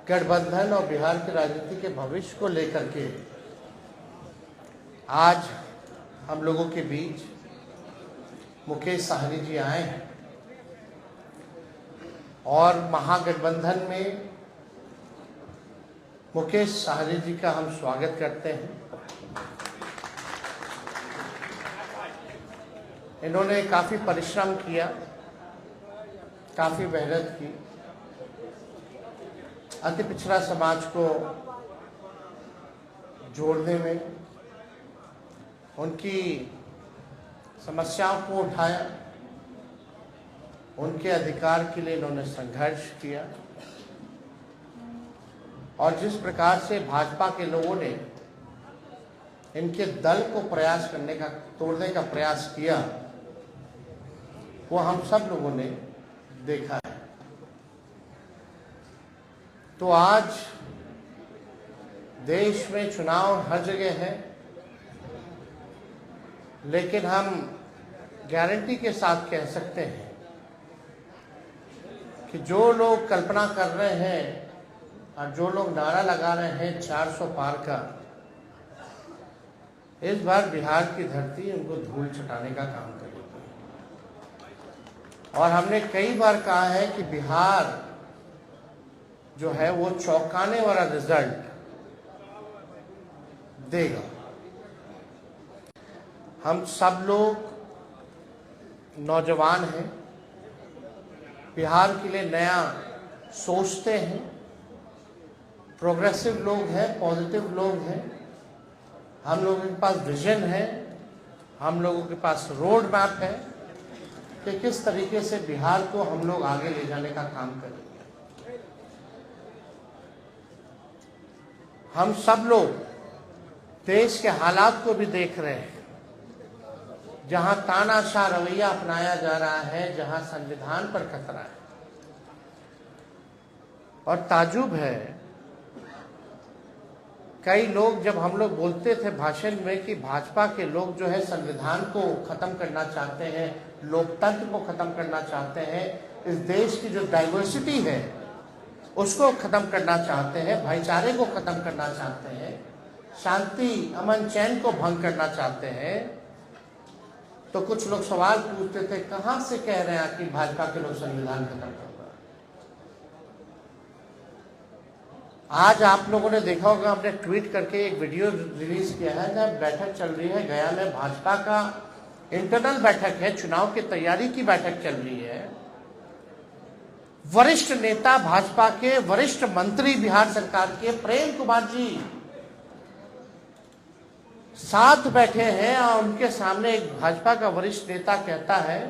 गठबंधन और बिहार की राजनीति के भविष्य को लेकर के आज हम लोगों के बीच मुकेश साहनी जी आए हैं और महागठबंधन में मुकेश साहनी जी का हम स्वागत करते हैं। इन्होंने काफ़ी परिश्रम किया, काफ़ी मेहनत की, अति पिछड़ा समाज को जोड़ने में उनकी समस्याओं को उठाया, उनके अधिकार के लिए इन्होंने संघर्ष किया और जिस प्रकार से भाजपा के लोगों ने इनके दल को प्रयास करने का, तोड़ने का प्रयास किया, वो हम सब लोगों ने देखा है। तो आज देश में चुनाव हर जगह है, लेकिन हम गारंटी के साथ कह सकते हैं कि जो लोग कल्पना कर रहे हैं और जो लोग नारा लगा रहे हैं 400 पार का, इस बार बिहार की धरती उनको धूल छटाने का काम करेगी। और हमने कई बार कहा है कि बिहार जो है वो चौंकाने वाला रिजल्ट देगा। हम सब लोग नौजवान हैं, बिहार के लिए नया सोचते हैं, प्रोग्रेसिव लोग हैं, पॉजिटिव लोग हैं, हम लोगों के पास विजन है, हम लोगों के पास रोड मैप है कि किस तरीके से बिहार को हम लोग आगे ले जाने का काम करेंगे। हम सब लोग देश के हालात को भी देख रहे हैं, जहां तानाशाह रवैया अपनाया जा रहा है, जहां संविधान पर खतरा है। और ताजुब है, कई लोग, जब हम लोग बोलते थे भाषण में कि भाजपा के लोग जो है संविधान को खत्म करना चाहते हैं, लोकतंत्र को खत्म करना चाहते हैं, इस देश की जो डाइवर्सिटी है उसको खत्म करना चाहते हैं, भाईचारे को खत्म करना चाहते हैं, शांति अमन चैन को भंग करना चाहते हैं, तो कुछ लोग सवाल पूछते थे कहां से कह रहे हैं कि भाजपा के लोग संविधान खत्म कर रहे हैं। आज आप लोगों ने देखा होगा, हमने ट्वीट करके एक वीडियो रिलीज किया है, जब बैठक चल रही है गया में, भाजपा का इंटरनल बैठक है, चुनाव की तैयारी की बैठक चल रही है। वरिष्ठ नेता भाजपा के, वरिष्ठ मंत्री बिहार सरकार के प्रेम कुमार जी साथ बैठे हैं और उनके सामने एक भाजपा का वरिष्ठ नेता कहता है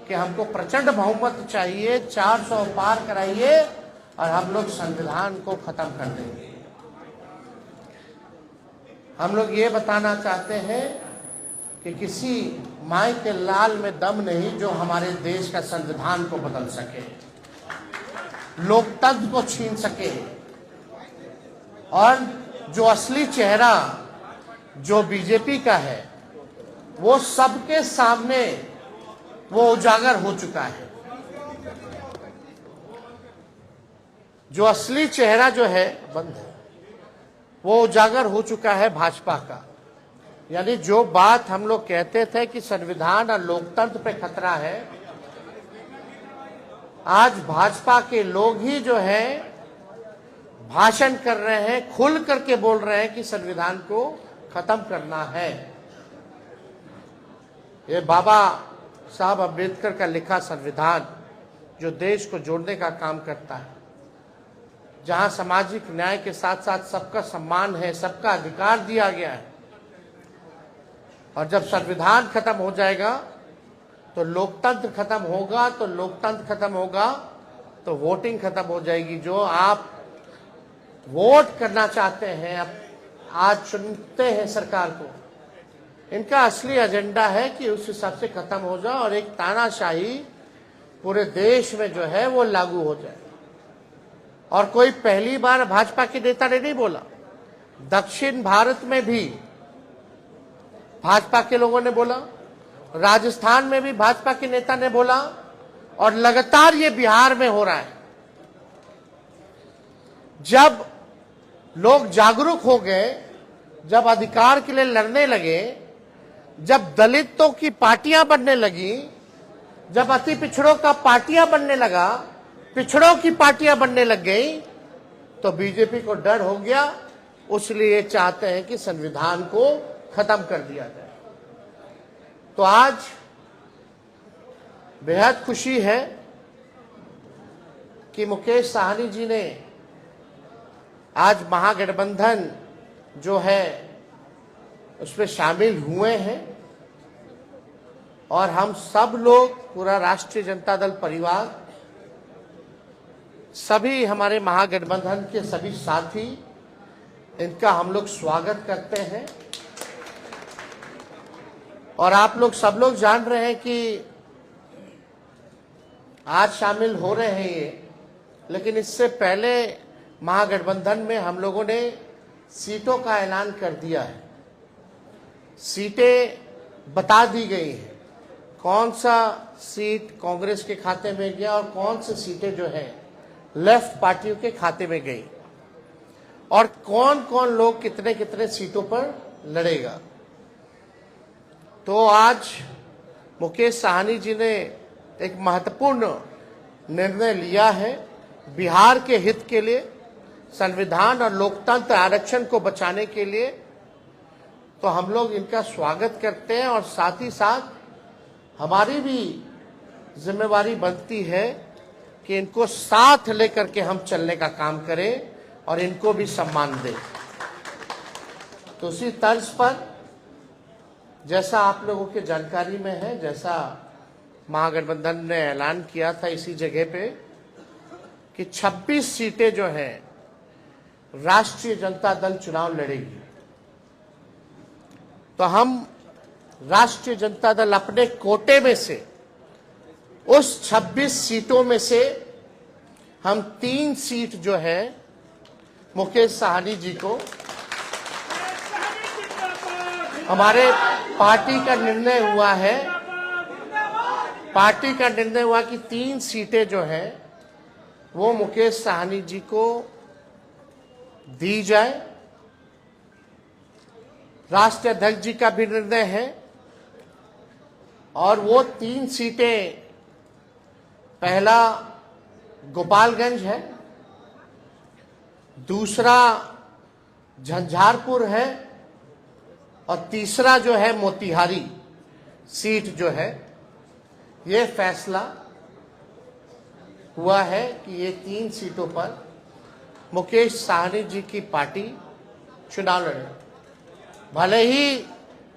कि हमको प्रचंड बहुमत चाहिए, 400 पार कराइए और हम लोग संविधान को खत्म कर देंगे। हम लोग ये बताना चाहते हैं कि किसी माई के लाल में दम नहीं जो हमारे देश का संविधान को बदल सके, लोकतंत्र को छीन सके, और जो असली चेहरा जो बीजेपी का है वो सबके सामने वो उजागर हो चुका है। जो असली चेहरा जो है बंद है, वो उजागर हो चुका है भाजपा का। यानी जो बात हम लोग कहते थे कि संविधान और लोकतंत्र पे खतरा है, आज भाजपा के लोग ही जो है भाषण कर रहे हैं, खुल करके बोल रहे हैं कि संविधान को खत्म करना है। ये बाबा साहब अम्बेडकर का लिखा संविधान जो देश को जोड़ने का काम करता है, जहां सामाजिक न्याय के साथ साथ सबका सम्मान है, सबका अधिकार दिया गया है। और जब संविधान खत्म हो जाएगा तो लोकतंत्र खत्म होगा, तो लोकतंत्र खत्म होगा तो वोटिंग खत्म हो जाएगी। जो आप वोट करना चाहते हैं, अब आज चुनते हैं सरकार को, इनका असली एजेंडा है कि उस हिसाब से खत्म हो जाए और एक तानाशाही पूरे देश में जो है वो लागू हो जाए। और कोई पहली बार भाजपा के नेता ने नहीं बोला, दक्षिण भारत में भी भाजपा के लोगों ने बोला, राजस्थान में भी भाजपा के नेता ने बोला, और लगातार ये बिहार में हो रहा है। जब लोग जागरूक हो गए, जब अधिकार के लिए लड़ने लगे, जब दलितों की पार्टियां बनने लगी, जब अति पिछड़ों का पार्टियां बनने लगा, पिछड़ों की पार्टियां बनने लग गई, तो बीजेपी को डर हो गया। इसलिए चाहते हैं कि संविधान को खत्म कर दिया जाए। तो आज बेहद खुशी है कि मुकेश साहनी जी ने आज महागठबंधन जो है उसमें शामिल हुए हैं और हम सब लोग, पूरा राष्ट्रीय जनता दल परिवार, सभी हमारे महागठबंधन के सभी साथी, इनका हम लोग स्वागत करते हैं। और आप लोग सब लोग जान रहे हैं कि आज शामिल हो रहे हैं ये, लेकिन इससे पहले महागठबंधन में हम लोगों ने सीटों का ऐलान कर दिया है। सीटें बता दी गई हैं, कौन सा सीट कांग्रेस के खाते में गया और कौन सी सीटें जो है लेफ्ट पार्टियों के खाते में गई, और कौन कौन लोग कितने कितने सीटों पर लड़ेगा। तो आज मुकेश साहनी जी ने एक महत्वपूर्ण निर्णय लिया है बिहार के हित के लिए, संविधान और लोकतंत्र आरक्षण को बचाने के लिए। तो हम लोग इनका स्वागत करते हैं और साथ ही साथ हमारी भी जिम्मेवारी बनती है कि इनको साथ लेकर के हम चलने का काम करें और इनको भी सम्मान दें। तो उसी तर्ज पर जैसा आप लोगों के जानकारी में है, जैसा महागठबंधन ने ऐलान किया था इसी जगह पे कि 26 सीटें जो हैं राष्ट्रीय जनता दल चुनाव लड़ेगी। तो हम राष्ट्रीय जनता दल अपने कोटे में से उस 26 सीटों में से हम 3 सीट जो है मुकेश साहनी जी को, हमारे पार्टी का निर्णय हुआ कि 3 सीटें जो है वो मुकेश साहनी जी को दी जाए। राष्ट्रीय अध्यक्ष जी का भी निर्णय है और वो 3 सीटें, पहला गोपालगंज है, दूसरा झंझारपुर है और तीसरा जो है मोतिहारी सीट जो है। ये फैसला हुआ है कि ये 3 सीटों पर मुकेश साहनी जी की पार्टी चुनाव लड़े। भले ही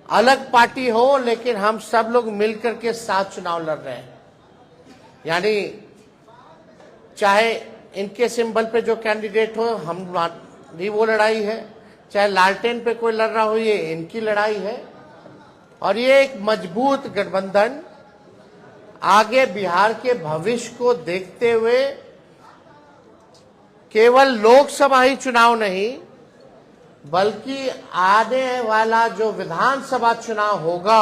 अलग पार्टी हो, लेकिन हम सब लोग मिलकर के साथ चुनाव लड़ रहे हैं। यानी चाहे इनके सिंबल पे जो कैंडिडेट हो, हमारी वो लड़ाई है, चाहे लालटेन पे कोई लड़ रहा हो, ये इनकी लड़ाई है। और ये एक मजबूत गठबंधन आगे बिहार के भविष्य को देखते हुए केवल लोकसभा ही चुनाव नहीं, बल्कि आने वाला जो विधानसभा चुनाव होगा